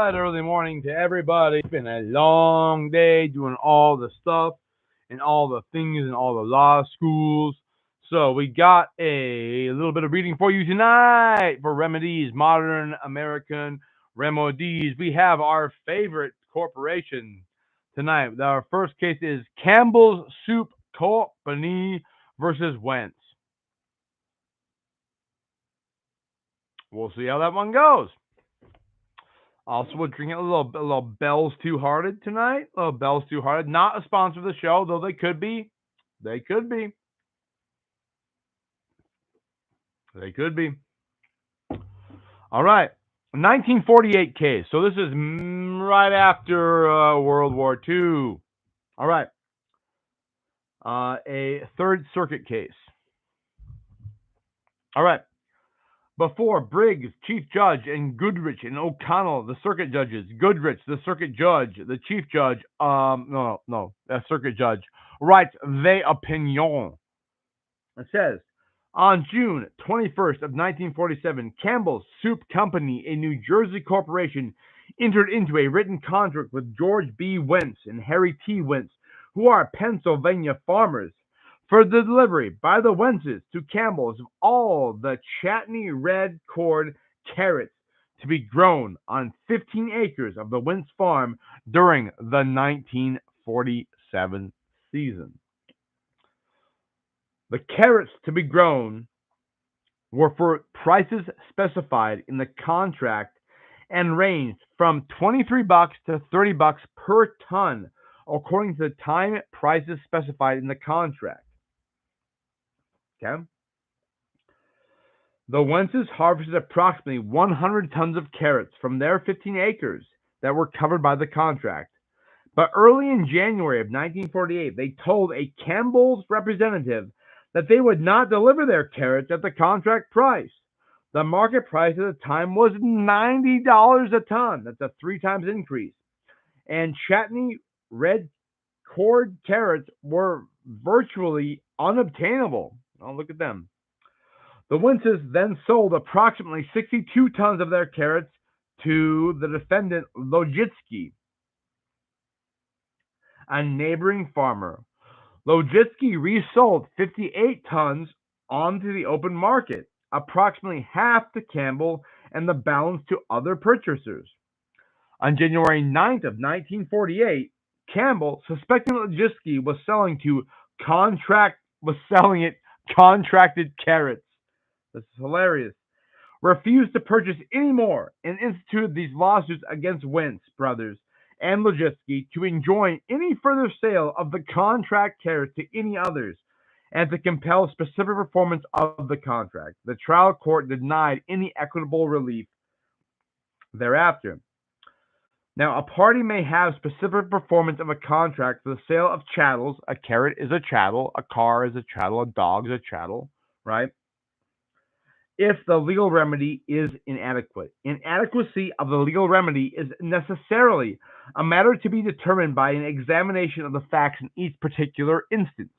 right, early morning to everybody. It's been a long day doing all the stuff and all the things in all the law schools. So we got a little bit of reading for you tonight for Remedies, Modern American Remedies. We have our favorite corporation tonight. Our first case is Campbell's Soup Company versus Wentz. We'll see how that one goes. Also, we're drinking a little Bell's Two Hearted tonight. A little Bell's Two Hearted. Not a sponsor of the show, though they could be. They could be. They could be. All right. 1948 case. So this is right after World War II. All right. A Third Circuit case. All right. Before Briggs, Chief Judge, and Goodrich and O'Connell, the circuit judges. Goodrich, the circuit judge, the chief judge, the circuit judge, writes the opinion. It says, on June 21st of 1947, Campbell's Soup Company, a New Jersey corporation, entered into a written contract with George B. Wentz and Harry T. Wentz, who are Pennsylvania farmers, for the delivery by the Wentzes to Campbell's of all the Chutney red cord carrots to be grown on 15 acres of the Wentz farm during the 1947 season. The carrots to be grown were for prices specified in the contract and ranged from $23 to $30 per ton, according to the time prices specified in the contract. Okay. The Wentzes harvested approximately 100 tons of carrots from their 15 acres that were covered by the contract. But early in January of 1948, they told a Campbell's representative that they would not deliver their carrots at the contract price. The market price at the time was $90 a ton. That's a 3 times increase. And Chutney red cord carrots were virtually unobtainable. Oh, look at them. The Wentzes then sold approximately 62 tons of their carrots to the defendant Logitsky, a neighboring farmer. Logitsky resold 58 tons onto the open market, approximately half to Campbell and the balance to other purchasers. On January 9th of 1948, Campbell, suspecting Logitsky was selling contracted carrots. This is hilarious. Refused to purchase any more and instituted these lawsuits against Wentz brothers and Logitsky to enjoin any further sale of the contract carrots to any others and to compel specific performance of the contract. The trial court denied any equitable relief thereafter. Now, a party may have specific performance of a contract for the sale of chattels. A carrot is a chattel, a car is a chattel, a dog is a chattel, right? If the legal remedy is inadequate. Inadequacy of the legal remedy is necessarily a matter to be determined by an examination of the facts in each particular instance.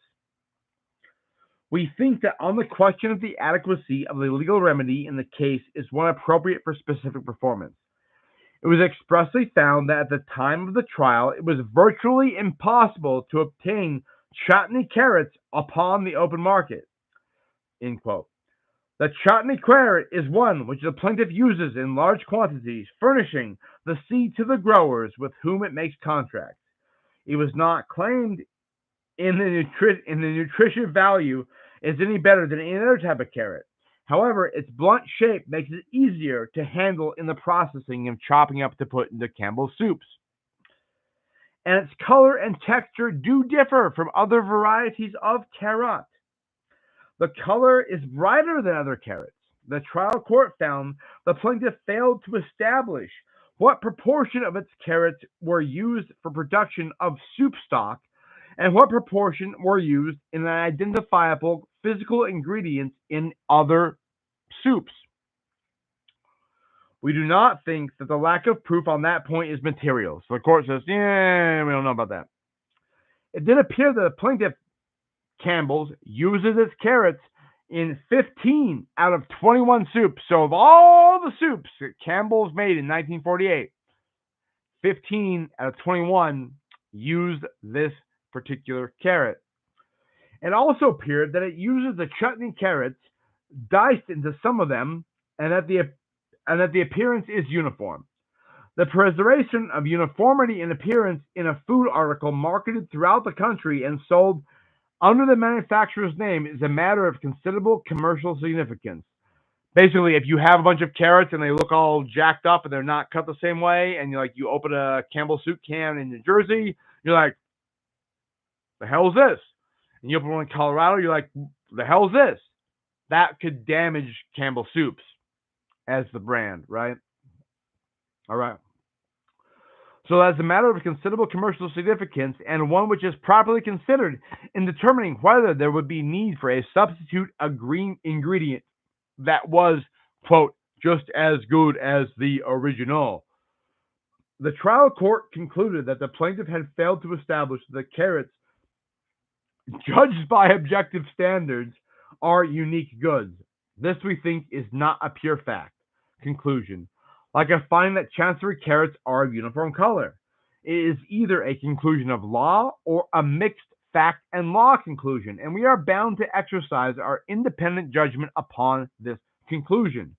We think that on the question of the adequacy of the legal remedy in the case is one appropriate for specific performance. It was expressly found that at the time of the trial, it was virtually impossible to obtain Chutney carrots upon the open market. End quote. The Chutney carrot is one which the plaintiff uses in large quantities, furnishing the seed to the growers with whom it makes contracts. It was not claimed in the nutrition value is any better than any other type of carrot. However, its blunt shape makes it easier to handle in the processing of chopping up to put into Campbell's soups. And its color and texture do differ from other varieties of carrot. The color is brighter than other carrots. The trial court found the plaintiff failed to establish what proportion of its carrots were used for production of soup stock and what proportion were used in an identifiable physical ingredients in other soups. We do not think that the lack of proof on that point is material. So the court says, yeah, we don't know about that. It did appear that the plaintiff, Campbell's, uses its carrots in 15 out of 21 soups. So of all the soups that Campbell's made in 1948, 15 out of 21 used this particular carrot. It also appeared that it uses the chutney carrots diced into some of them, and that the appearance is uniform. The preservation of uniformity in appearance in a food article marketed throughout the country and sold under the manufacturer's name is a matter of considerable commercial significance. Basically, if you have a bunch of carrots and they look all jacked up and they're not cut the same way, and you open a Campbell soup can in New Jersey, you're like, the hell's this? And you open one in Colorado, you're like, the hell's this? That could damage Campbell soups as the brand, right? All right. So as a matter of considerable commercial significance, and one which is properly considered in determining whether there would be need for a substitute ingredient that was, quote, just as good as the original. The trial court concluded that the plaintiff had failed to establish that the carrots, judged by objective standards, are unique goods. This, we think, is not a pure fact. Conclusion. Like a finding that chancery carrots are of uniform color. It is either a conclusion of law or a mixed fact and law conclusion, and we are bound to exercise our independent judgment upon this conclusion.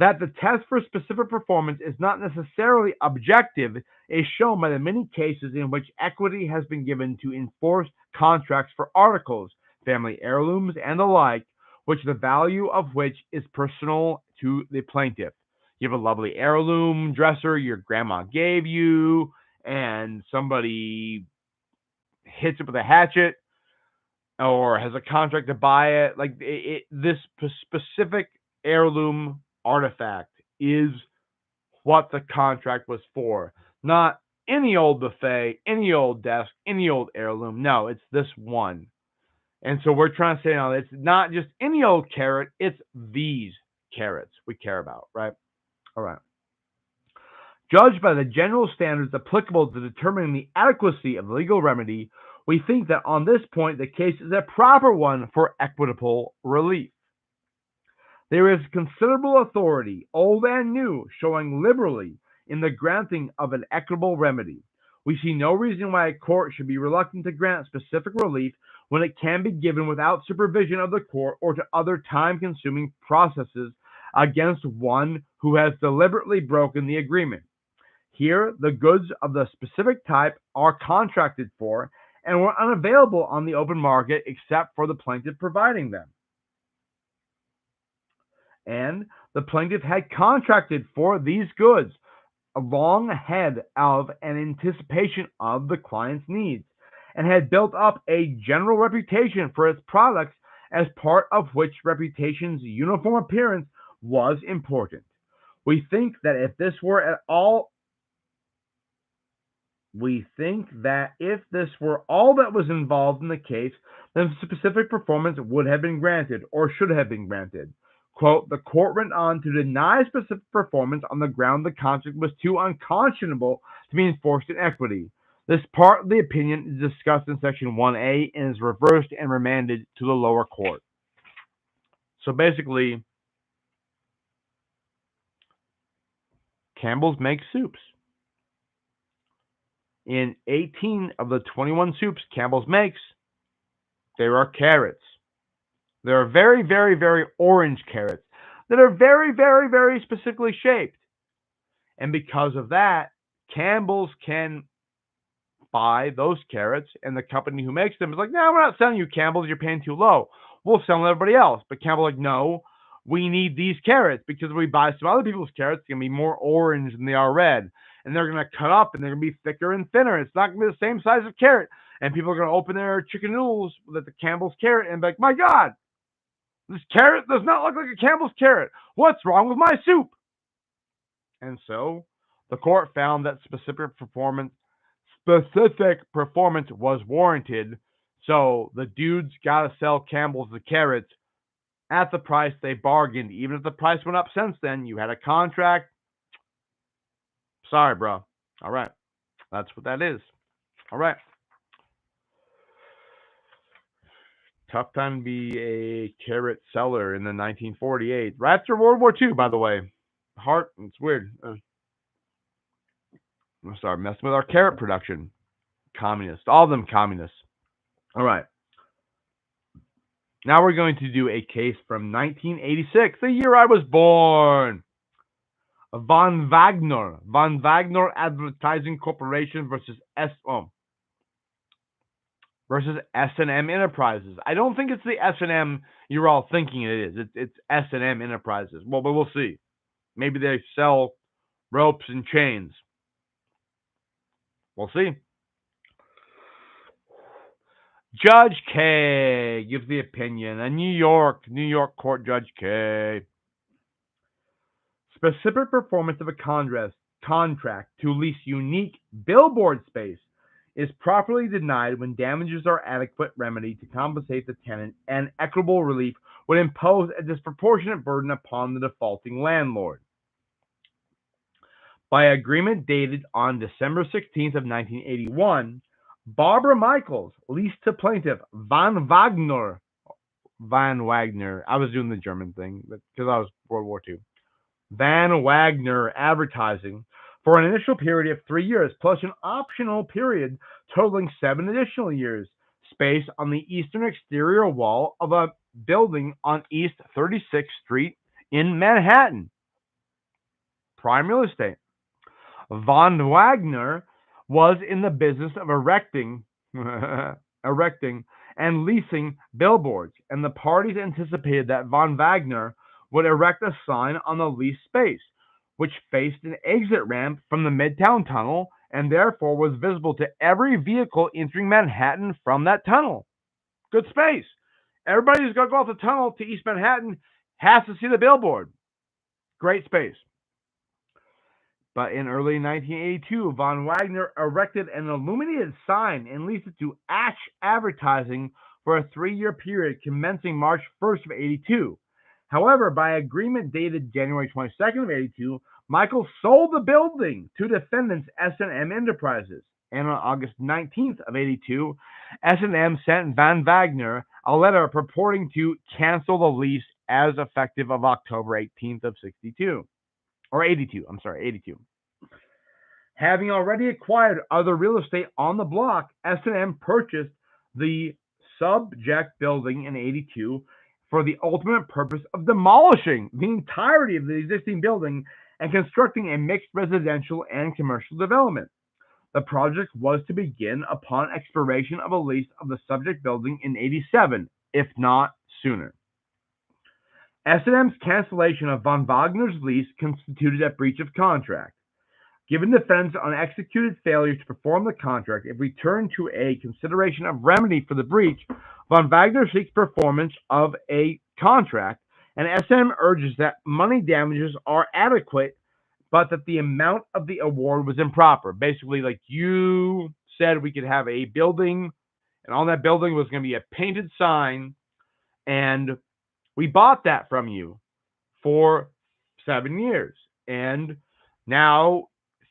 That the test for specific performance is not necessarily objective is shown by the many cases in which equity has been given to enforce contracts for articles, family heirlooms, and the like, which the value of which is personal to the plaintiff. You have a lovely heirloom dresser your grandma gave you, and somebody hits it with a hatchet or has a contract to buy it. Like this specific heirloom artifact is what the contract was for. Not any old buffet, any old desk, any old heirloom. No, it's this one. And so we're trying to say, no, it's not just any old carrot, it's these carrots we care about, right? All right. Judged by the general standards applicable to determining the adequacy of the legal remedy, we think that on this point the case is a proper one for equitable relief. There is considerable authority, old and new, showing liberally in the granting of an equitable remedy. We see no reason why a court should be reluctant to grant specific relief when it can be given without supervision of the court or to other time-consuming processes against one who has deliberately broken the agreement. Here, the goods of the specific type are contracted for and were unavailable on the open market except for the plaintiff providing them. And the plaintiff had contracted for these goods long ahead of an anticipation of the client's needs, and had built up a general reputation for its products, as part of which reputation's uniform appearance was important. We think that if this were all that was involved in the case, then specific performance would have been granted, or should have been granted. Quote, the court went on to deny specific performance on the ground the contract was too unconscionable to be enforced in equity. This part of the opinion is discussed in section 1A and is reversed and remanded to the lower court. So basically, Campbell's makes soups. In 18 of the 21 soups Campbell's makes, there are carrots. There are very, very, very orange carrots that are very, very, very specifically shaped. And because of that, Campbell's can buy those carrots, and the company who makes them is like, no, we're not selling you Campbell's, you're paying too low. We'll sell everybody else. But Campbell's like, no, we need these carrots, because if we buy some other people's carrots, it's going to be more orange than they are red. And they're going to cut up, and they're going to be thicker and thinner. It's not going to be the same size of carrot. And people are going to open their chicken noodles with the Campbell's carrot and be like, my God, this carrot does not look like a Campbell's carrot. What's wrong with my soup? And so the court found that specific performance was warranted. So the dudes got to sell Campbell's the carrots at the price they bargained. Even if the price went up since then, you had a contract. Sorry, bro. All right. That's what that is. All right. Tough time to be a carrot seller in the 1948. Right after World War II, by the way. It's weird. We'll start messing with our carrot production. Communists. All of them communists. All right. Now we're going to do a case from 1986, the year I was born. Von Wagner Advertising Corporation versus S&M Enterprises. I don't think it's the S&M you're all thinking it is. It's S&M Enterprises. Well, but we'll see. Maybe they sell ropes and chains. We'll see. Judge K gives the opinion. A New York court, Judge K. Specific performance of a contract to lease unique billboard space is properly denied when damages are adequate remedy to compensate the tenant, and equitable relief would impose a disproportionate burden upon the defaulting landlord. By agreement dated on December 16th of 1981, Barbara Michaels leased to plaintiff Van Wagner. I was doing the German thing because I was World War II. Van Wagner Advertising for an initial period of 3 years, plus an optional period totaling 7 additional years, space on the eastern exterior wall of a building on East 36th Street in Manhattan. Prime real estate. Von Wagner was in the business of erecting and leasing billboards, and the parties anticipated that Von Wagner would erect a sign on the leased space, which faced an exit ramp from the Midtown Tunnel and therefore was visible to every vehicle entering Manhattan from that tunnel. Good space. Everybody who's going to go off the tunnel to East Manhattan has to see the billboard. Great space. But in early 1982, Von Wagner erected an illuminated sign and leased it to Ash Advertising for a 3-year period commencing March 1st of 82. However, by agreement dated January 22nd of 82, Michael sold the building to defendants S&M Enterprises. And on August 19th of 82, S&M sent Van Wagner a letter purporting to cancel the lease as effective of October 18th of 82. Or 82, I'm sorry, 82. Having already acquired other real estate on the block, S&M purchased the subject building in 82 for the ultimate purpose of demolishing the entirety of the existing building and constructing a mixed residential and commercial development. The project was to begin upon expiration of a lease of the subject building in 87, if not sooner. S&M's cancellation of Von Wagner's lease constituted a breach of contract. Given defendants' unexecuted failure to perform the contract, if we turn to a consideration of remedy for the breach, Von Wagner seeks performance of a contract, and S&M urges that money damages are adequate, but that the amount of the award was improper. Basically, like you said, we could have a building, and on that building was going to be a painted sign, and we bought that from you for 7 years. And now,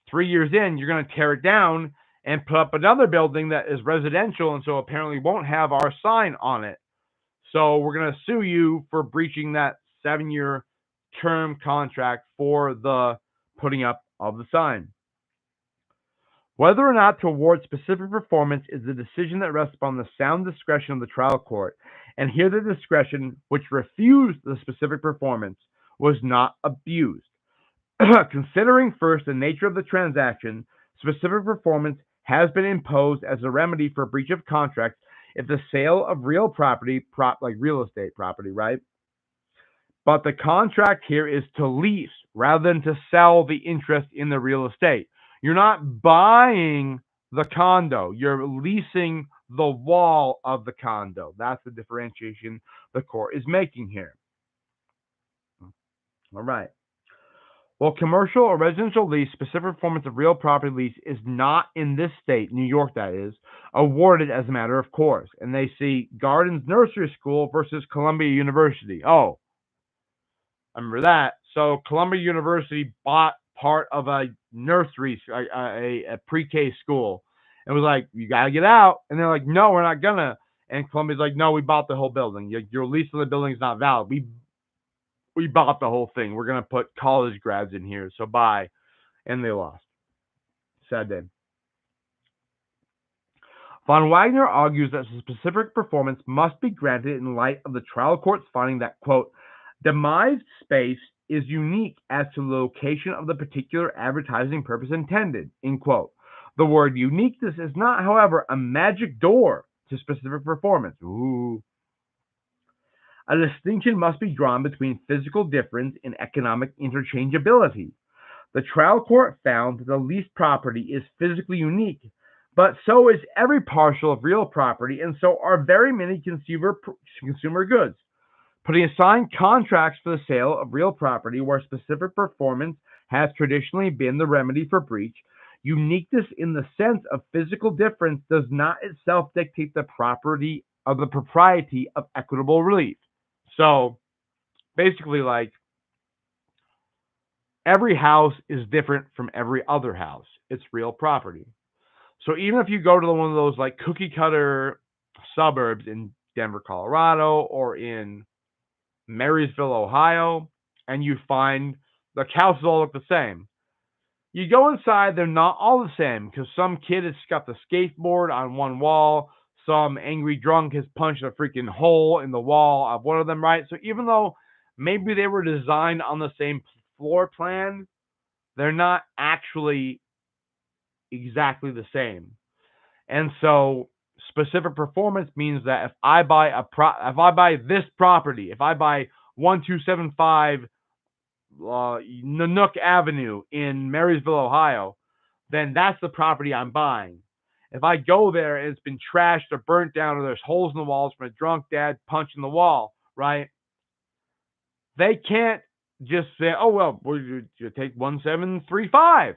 3 years in, you're going to tear it down and put up another building that is residential and so apparently won't have our sign on it. So we're going to sue you for breaching that 7-year term contract for the putting up of the sign. Whether or not to award specific performance is the decision that rests upon the sound discretion of the trial court, and here the discretion which refused the specific performance was not abused. Considering first the nature of the transaction, specific performance has been imposed as a remedy for breach of contract if the sale of real property, like real estate property, right? But the contract here is to lease rather than to sell the interest in the real estate. You're not buying the condo. You're leasing the wall of the condo. That's the differentiation the court is making here. All right. Well, commercial or residential lease, specific performance of real property lease is not in this state, New York that is, awarded as a matter of course. And they see Gardens Nursery School versus Columbia University. Oh, I remember that. So Columbia University bought part of a nursery, a pre-K school, and was like, you got to get out. And they're like, no, we're not going to. And Columbia's like, no, we bought the whole building. Your lease of the building is not valid. We bought the whole thing. We're going to put college grads in here, so bye. And they lost. sad day. Von Wagner argues that specific performance must be granted in light of the trial court's finding that, quote, demised space is unique as to the location of the particular advertising purpose intended, end quote. The word uniqueness is not, however, a magic door to specific performance. Ooh. A distinction must be drawn between physical difference and economic interchangeability. The trial court found that the leased property is physically unique, but so is every parcel of real property, and so are very many consumer goods. Putting aside contracts for the sale of real property where specific performance has traditionally been the remedy for breach, uniqueness in the sense of physical difference does not itself dictate the propriety of equitable relief. So basically, like, every house is different from every other house. It's real property. So even if you go to one of those like cookie cutter suburbs in Denver, Colorado, or in Marysville, Ohio, and you find the houses all look the same. You go inside, they're not all the same because some kid has got the skateboard on one wall, some angry drunk has punched a freaking hole in the wall of one of them, right? So even though maybe they were designed on the same floor plan, they're not actually exactly the same. And so specific performance means that if I buy this property, if I buy 1275 Nanook Avenue in Marysville, Ohio, then that's the property I'm buying. If I go there and it's been trashed or burnt down or there's holes in the walls from a drunk dad punching the wall, right? They can't just say, oh, well, you take 1735.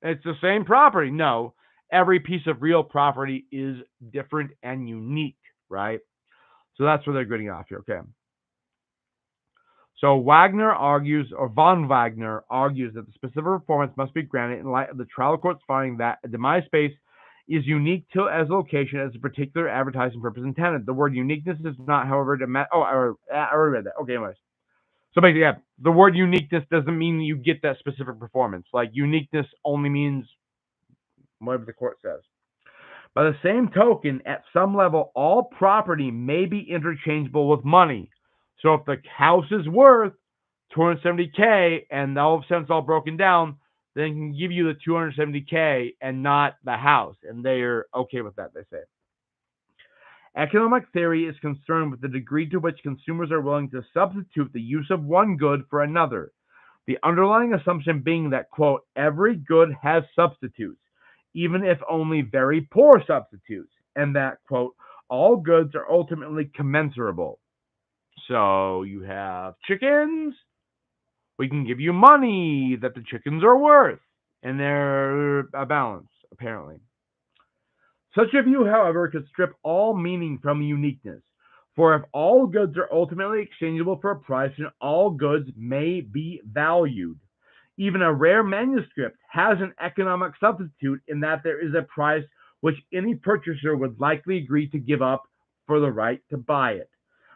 It's the same property. No, every piece of real property is different and unique, right? So that's where they're getting off here, okay? So Wagner argues, or von Wagner argues, that the specific performance must be granted in light of the trial court's finding that a demised space is unique to as location as a particular advertising purpose intended. The word uniqueness is not, however, I already read that. Okay, anyways. So basically, yeah, the word uniqueness doesn't mean you get that specific performance. Like, uniqueness only means whatever the court says. By the same token, at some level, all property may be interchangeable with money. So if the house is worth $270K and all of a sudden it's all broken down, then can give you the $270K and not the house. And they're okay with that, they say. Economic theory is concerned with the degree to which consumers are willing to substitute the use of one good for another. The underlying assumption being that, quote, every good has substitutes, even if only very poor substitutes, and that, quote, all goods are ultimately commensurable. So you have chickens, we can give you money that the chickens are worth, and they're a balance, apparently. Such a view, however, could strip all meaning from uniqueness, for if all goods are ultimately exchangeable for a price, then all goods may be valued. Even a rare manuscript has an economic substitute in that there is a price which any purchaser would likely agree to give up for the right to buy it.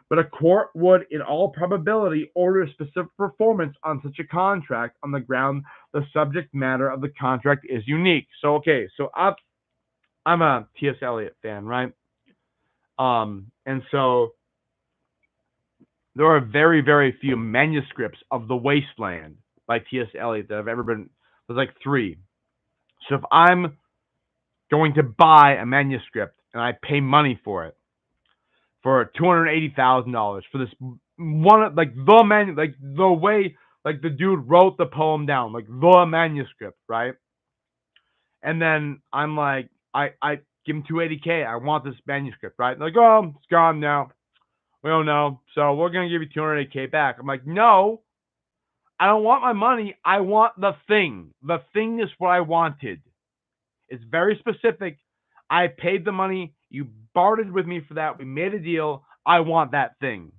But a court would, in all probability, order specific performance on such a contract on the ground the subject matter of the contract is unique. So, okay, so I'm a T.S. Eliot fan, right? And so there are very, very few manuscripts of The Wasteland by T.S. Eliot that have ever been. There's like 3. So if I'm going to buy a manuscript and I pay money for it, for $280,000 for this one, like the way, like the dude wrote the poem down, like the manuscript, right? And then I'm like, I give him $280K. I want this manuscript, right? They're like, oh, it's gone now. We don't know. So we're gonna give you $280K back. I'm like, no, I don't want my money. I want the thing. The thing is what I wanted. It's very specific. I paid the money. You bartered with me for that. We made a deal. I want that thing.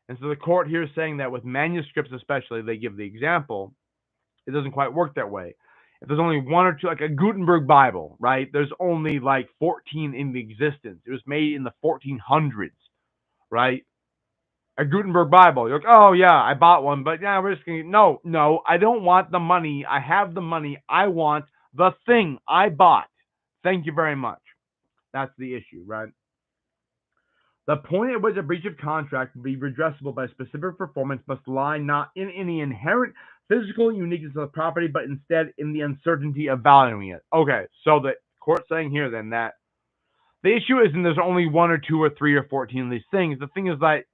And so the court here is saying that with manuscripts especially, they give the example, it doesn't quite work that way. If there's only 1 or 2, like a Gutenberg Bible, right? There's only like 14 in existence. It was made in the 1400s, right? A Gutenberg Bible. You're like, oh yeah, I bought one, but yeah, we're just gonna, no, I don't want the money. I have the money. I want The thing I bought. Thank you very much. That's the issue, right? The point at which a breach of contract will be redressable by specific performance must lie not in any inherent physical uniqueness of the property, but instead in the uncertainty of valuing it. Okay, so the court's saying here then that the issue isn't there's only one or two or three or 14 of these things. The thing is that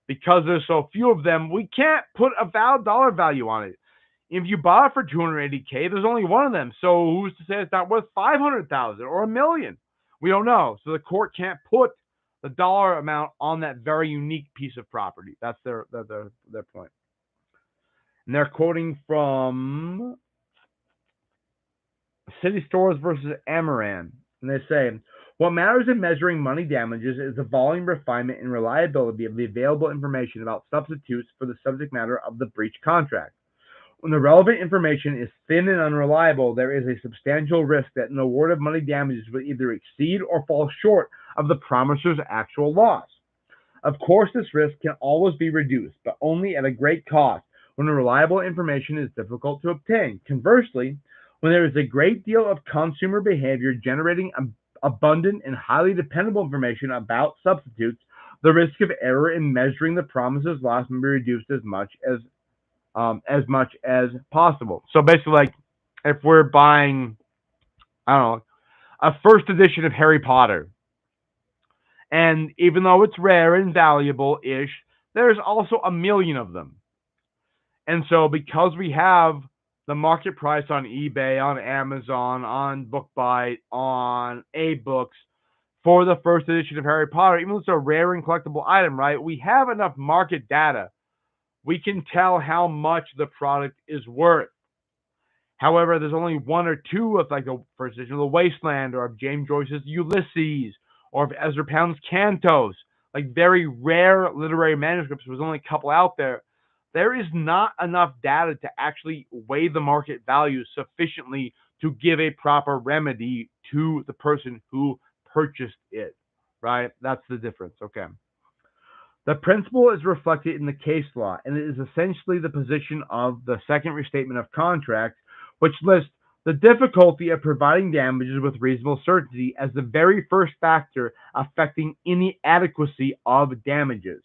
because there's so few of them, we can't put a dollar value on it. If you bought it for $280K, there's only one of them. So who's to say it's not worth 500,000 or $1 million? We don't know. So the court can't put the dollar amount on that very unique piece of property. That's their point. And they're quoting from City Stores versus Amaran. And they say, what matters in measuring money damages is the volume, refinement, and reliability of the available information about substitutes for the subject matter of the breach contract. When the relevant information is thin and unreliable, there is a substantial risk that an award of money damages will either exceed or fall short of the promiser's actual loss. Of course, this risk can always be reduced, but only at a great cost when reliable information is difficult to obtain. Conversely, when there is a great deal of consumer behavior generating abundant and highly dependable information about substitutes, the risk of error in measuring the promiser's loss may be reduced as much as possible. So basically, like if we're buying, I don't know, a first edition of Harry Potter, and even though it's rare and valuable-ish, there's also 1 million of them. And so because we have the market price on eBay, on Amazon, on BookBite, on A-Books for the first edition of Harry Potter, even though it's a rare and collectible item, right? We have enough market data. We can tell how much the product is worth. However, there's only one or two of like the first edition of The Wasteland, or of James Joyce's Ulysses, or of Ezra Pound's Cantos, like very rare literary manuscripts. There's only a couple out there. There is not enough data to actually weigh the market value sufficiently to give a proper remedy to the person who purchased it, right? That's the difference, okay? The principle is reflected in the case law, and it is essentially the position of the Second Restatement of Contracts, which lists the difficulty of providing damages with reasonable certainty as the very first factor affecting any adequacy of damages.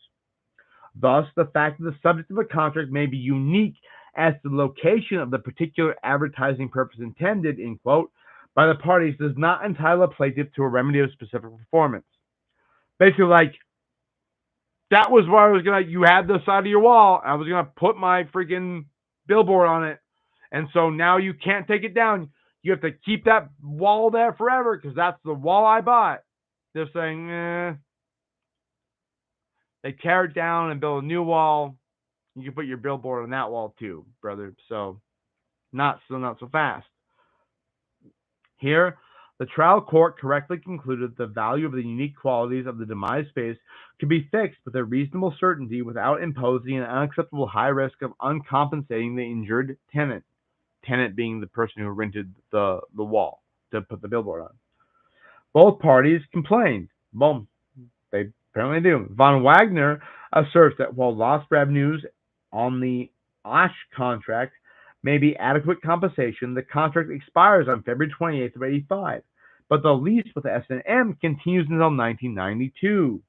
Thus, the fact that the subject of a contract may be unique as to the location of the particular advertising purpose intended, in quote, by the parties does not entitle a plaintiff to a remedy of specific performance. Basically, like, that was where I was going to, you had the side of your wall, I was going to put my freaking billboard on it. And so now you can't take it down. You have to keep that wall there forever because that's the wall I bought. They're saying, They tear it down and build a new wall. You can put your billboard on that wall too, brother. So not so fast. Here, the trial court correctly concluded the value of the unique qualities of the demise space could be fixed with a reasonable certainty without imposing an unacceptable high risk of uncompensating the injured tenant. Tenant being the person who rented the wall to put the billboard on. Both parties complained. Boom. They apparently do. Von Wagner asserts that while lost revenues on the Osh contract may be adequate compensation, the contract expires on February 28th of 85, but the lease with S&M continues until 1992,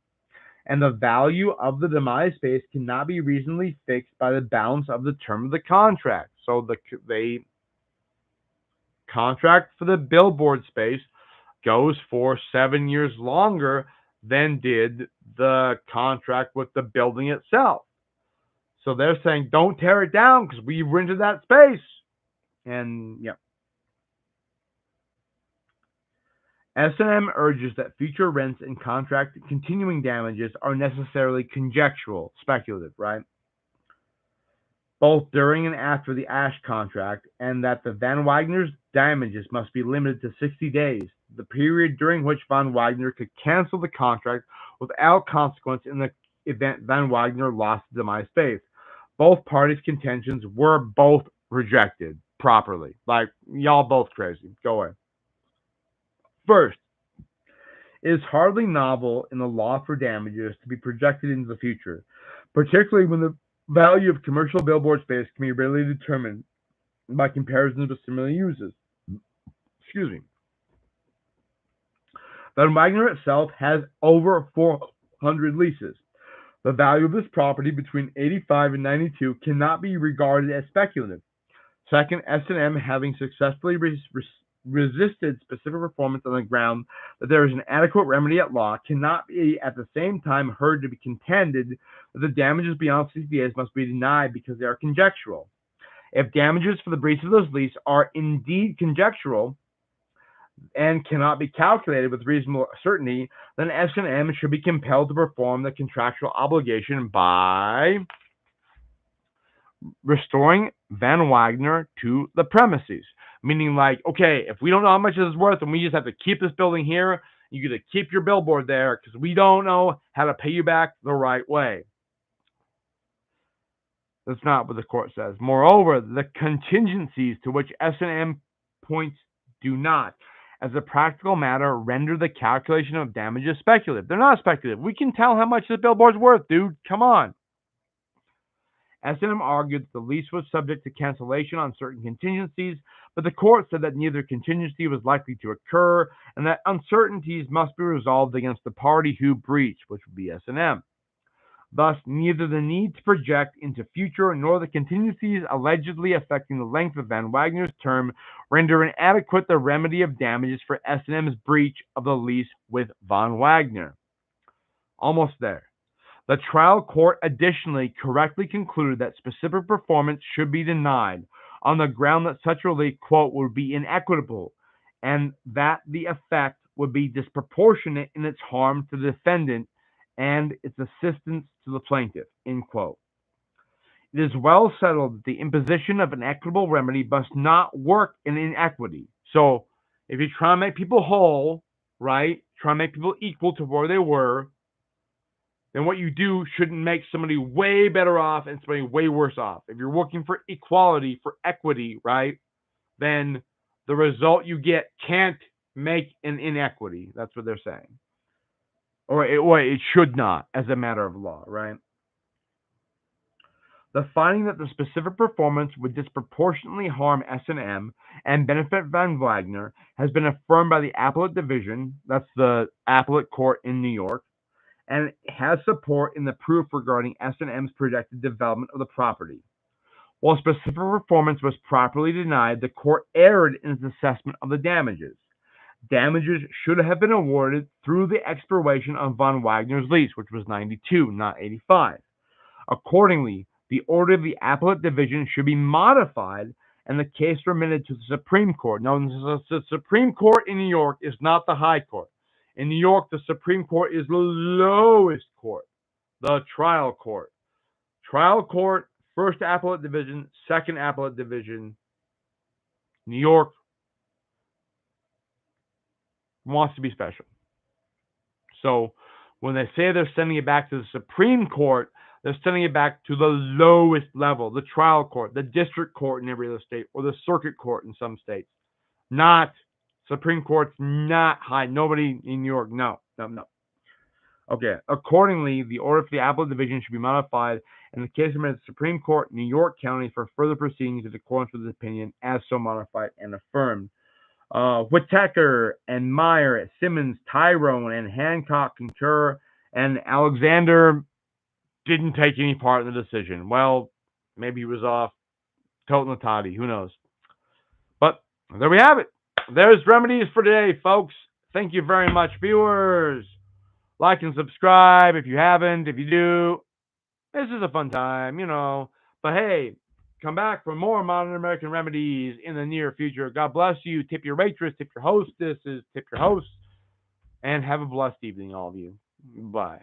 and the value of the demise space cannot be reasonably fixed by the balance of the term of the contract. So the contract for the billboard space goes for 7 years longer than did the contract with the building itself. So they're saying, don't tear it down because we rented that space. And yeah. S&M urges that future rents and contract continuing damages are necessarily conjectural, speculative, right? Both during and after the Ash contract, and that the Van Wagner's damages must be limited to 60 days, the period during which Van Wagner could cancel the contract without consequence in the event Van Wagner lost the demise space. Both parties' contentions were both rejected properly. Like, y'all both crazy. Go away. First, it is hardly novel in the law for damages to be projected into the future, particularly when the value of commercial billboard space can be readily determined by comparisons with similar uses. Excuse me. Van Wagner itself has over 400 leases. The value of this property between 85 and 92 cannot be regarded as speculative. Second, S&M, having successfully resisted specific performance on the ground that there is an adequate remedy at law, cannot be at the same time heard to be contended that the damages beyond 60 days must be denied because they are conjectural. If damages for the breach of this lease are indeed conjectural and cannot be calculated with reasonable certainty, then S&M should be compelled to perform the contractual obligation by restoring Van Wagner to the premises. Meaning, like, okay, if we don't know how much this is worth, then we just have to keep this building here. You get to keep your billboard there because we don't know how to pay you back the right way. That's not what the court says. Moreover, the contingencies to which S&M points do not, as a practical matter, render the calculation of damages speculative. They're not speculative. We can tell how much this billboard's worth, dude. Come on. S&M argued that the lease was subject to cancellation on certain contingencies, but the court said that neither contingency was likely to occur and that uncertainties must be resolved against the party who breached, which would be S&M. Thus, neither the need to project into future nor the contingencies allegedly affecting the length of Van Wagner's term render inadequate the remedy of damages for S&M's breach of the lease with Van Wagner. Almost there. The trial court additionally correctly concluded that specific performance should be denied on the ground that such relief, quote, would be inequitable and that the effect would be disproportionate in its harm to the defendant and its assistance to the plaintiff, end quote. It is well settled that the imposition of an equitable remedy must not work in inequity. So if you try to make people whole, right, try to make people equal to where they were, then what you do shouldn't make somebody way better off and somebody way worse off. If you're working for equality, for equity, right, then the result you get can't make an inequity. That's what they're saying. Or it should not, as a matter of law, right? The finding that the specific performance would disproportionately harm S&M and benefit Van Wagner has been affirmed by the Appellate Division, that's the Appellate Court in New York, and has support in the proof regarding S&M's projected development of the property. While specific performance was properly denied, the court erred in its assessment of the damages. Damages should have been awarded through the expiration of Van Wagner's lease, which was 92, not 85. Accordingly, the order of the Appellate Division should be modified and the case remitted to the Supreme Court. Now, the Supreme Court in New York is not the High Court. In New York, the Supreme Court is the lowest court, the trial court. Trial court, first Appellate Division, second Appellate Division. New York wants to be special. So when they say they're sending it back to the Supreme Court, they're sending it back to the lowest level, the trial court, the district court in every other state, or the circuit court in some states. Not Supreme Court's not high. Nobody in New York, no. Okay. Accordingly, the order for the Appellate Division should be modified, and the case remanded to the Supreme Court, New York County, for further proceedings in accordance with this opinion, as so modified and affirmed. Whittaker and Meyer, Simmons, Tyrone, and Hancock concur, and Alexander didn't take any part in the decision. Well, maybe he was off toting the toddy. Who knows? But there we have it. There's Remedies for today, folks. Thank you very much, viewers. Like and subscribe if you haven't. If you do, this is a fun time, you know. But hey, come back for more Modern American Remedies in the near future. God bless you. Tip your waitress, tip your hostesses, tip your hosts, and have a blessed evening, all of you. Bye.